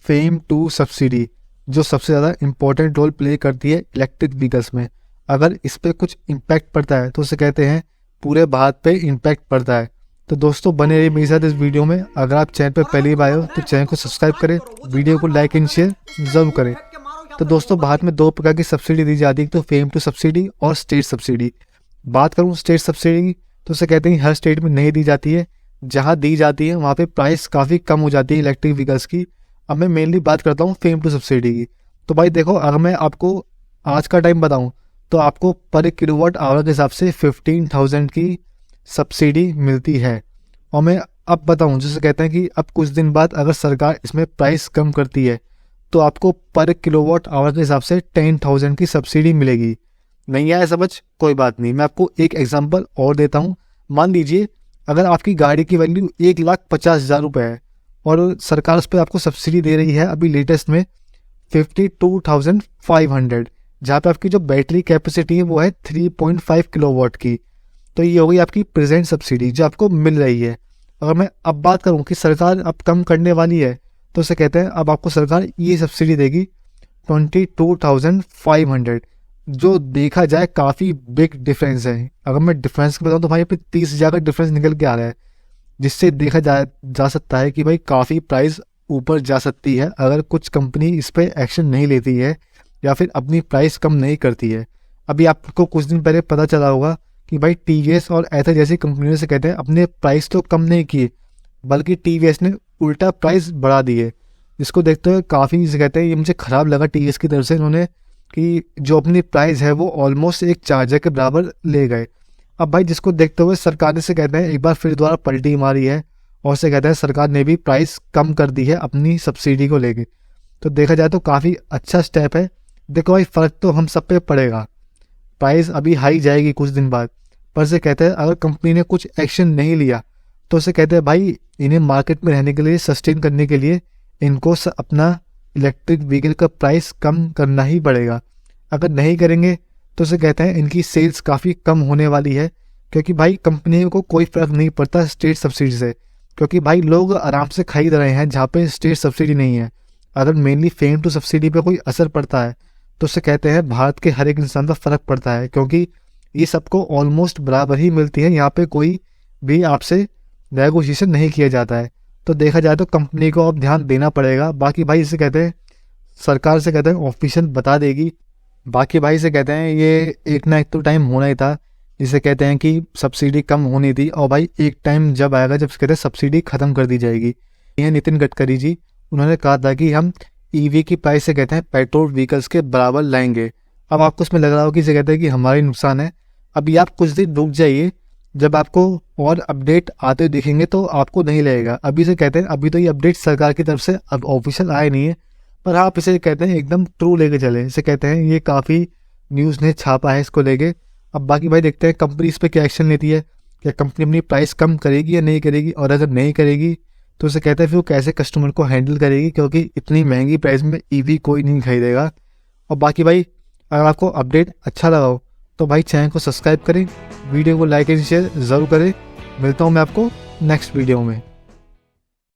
FAME two subsidy जो सबसे ज़्यादा इम्पोर्टेंट रोल प्ले करती है इलेक्ट्रिक व्हीकल्स में। अगर इस पर कुछ इम्पैक्ट पड़ता है तो उसे कहते हैं पूरे भारत पे इम्पैक्ट पड़ता है। तो दोस्तों बने रहिए मेरे साथ इस वीडियो में। अगर आप चैनल पर पहली बार आए हो तो चैनल को सब्सक्राइब करें, वीडियो को लाइक एंड शेयर ज़रूर करें। तो दोस्तों भारत में 2 प्रकार की सब्सिडी दी जाती है, तो फेम टू सब्सिडी और स्टेट सब्सिडी। बात करूँ स्टेट सब्सिडी की तो उसे कहते हैं हर स्टेट में नहीं दी जाती है, जहाँ दी जाती है वहाँ पे प्राइस काफ़ी कम हो जाती है इलेक्ट्रिक व्हीकल्स की। अब मैं मेनली बात करता हूँ फेम टू सब्सिडी की। तो भाई देखो, अगर मैं आपको आज का टाइम बताऊँ तो आपको पर किलोवाट आवर के हिसाब से 15,000 की सब्सिडी मिलती है। और मैं अब बताऊँ जिसे कहते हैं कि अब कुछ दिन बाद अगर सरकार इसमें प्राइस कम करती है तो आपको पर किलोवाट आवर के हिसाब से 10,000 की सब्सिडी मिलेगी। नहीं आया समझ? कोई बात नहीं, मैं आपको एक एग्जांपल और देता हूँ। मान लीजिए अगर आपकी गाड़ी की वैल्यू 1,50,000 रुपये है और सरकार उस पर आपको सब्सिडी दे रही है अभी लेटेस्ट में 52,500, जहाँ पे आपकी जो बैटरी कैपेसिटी है वो है 3.5 किलोवाट की। तो ये हो गई आपकी प्रेजेंट सब्सिडी जो आपको मिल रही है। अगर मैं अब बात करूँ कि सरकार अब कम करने वाली है तो उसे कहते हैं अब आपको सरकार ये सब्सिडी देगी 22,500, जो देखा जाए काफ़ी बिग डिफरेंस है। अगर मैं डिफरेंस बताऊँ तो भाई पे 30,000 का डिफरेंस निकल के आ रहा है, जिससे देखा जा सकता है कि भाई काफ़ी प्राइस ऊपर जा सकती है अगर कुछ कंपनी इस पर एक्शन नहीं लेती है या फिर अपनी प्राइस कम नहीं करती है। अभी आपको कुछ दिन पहले पता चला होगा कि भाई टीवीएस और एथर जैसी कंपनियों से कहते हैं अपने प्राइस तो कम नहीं किए, बल्कि टीवीएस ने उल्टा प्राइस बढ़ा दिए, जिसको देखते हुए काफ़ी इसे कहते हैं ये मुझे ख़राब लगा टीवीएस की तरफ से। इन्होंने कि जो अपनी प्राइस है वो ऑलमोस्ट एक चार्जर के बराबर ले गए। अब भाई जिसको देखते हुए सरकार ने से कहते हैं एक बार फिर दोबारा पलटी मारी है और से कहते हैं सरकार ने भी प्राइस कम कर दी है अपनी सब्सिडी को लेके। तो देखा जाए तो काफ़ी अच्छा स्टेप है। देखो भाई फ़र्क तो हम सब पे पड़ेगा, प्राइस अभी हाई जाएगी कुछ दिन बाद, पर से कहते हैं अगर कंपनी ने कुछ एक्शन नहीं लिया तो उसे कहते हैं भाई इन्हें मार्केट में रहने के लिए, सस्टेन करने के लिए इनको अपना इलेक्ट्रिक व्हीकल का प्राइस कम करना ही पड़ेगा। अगर नहीं करेंगे तो उसे कहते हैं इनकी सेल्स काफ़ी कम होने वाली है, क्योंकि भाई कंपनियों को कोई फ़र्क नहीं पड़ता स्टेट सब्सिडी से, क्योंकि भाई लोग आराम से खरीद रहे हैं जहाँ पे स्टेट सब्सिडी नहीं है। अगर मेनली फेम टू सब्सिडी पे कोई असर पड़ता है तो उसे कहते हैं भारत के हर एक इंसान का फ़र्क पड़ता है, क्योंकि ये सबको ऑलमोस्ट बराबर ही मिलती है। यहाँ पे कोई भी आपसे नेगोशिएशन नहीं किया जाता है। तो देखा जाए तो कंपनी को अब ध्यान देना पड़ेगा। बाकी भाई इसे कहते हैं सरकार से कहते हैं ऑफिशियल बता देगी। बाकी भाई से कहते हैं ये एक ना एक तो टाइम होना ही था जिसे कहते हैं कि सब्सिडी कम होनी थी, और भाई एक टाइम जब आएगा जब कहते हैं सब्सिडी ख़त्म कर दी जाएगी। ये नितिन गडकरी जी उन्होंने कहा था कि हम ईवी की प्राइस से कहते हैं पेट्रोल व्हीकल्स के बराबर लाएंगे। अब आपको उसमें लग रहा हो कि इसे कहते हैं कि हमारी नुकसान है। अभी आप कुछ दिन रुक जाइए, जब आपको और अपडेट आते दिखेंगे तो आपको नहीं लगेगा। अभी से कहते हैं अभी तो ये अपडेट सरकार की तरफ से अब ऑफिशियल आए नहीं है, पर आप इसे कहते हैं एकदम ट्रू लेके चले। इसे कहते हैं ये काफ़ी न्यूज़ ने छापा है इसको लेके। अब बाकी भाई देखते हैं कंपनी इस पर क्या एक्शन लेती है, क्या कंपनी अपनी प्राइस कम करेगी या नहीं करेगी, और अगर नहीं करेगी तो उसे कहते हैं फिर वो कैसे कस्टमर को हैंडल करेगी, क्योंकि इतनी महंगी प्राइस में ईवी कोई नहीं खरीदेगा। और बाकी भाई अगर आपको अपडेट अच्छा लगा हो तो भाई चैनल को सब्सक्राइब करें, वीडियो को लाइक एंड शेयर ज़रूर करें। मिलता हूँ मैं आपको नेक्स्ट वीडियो में।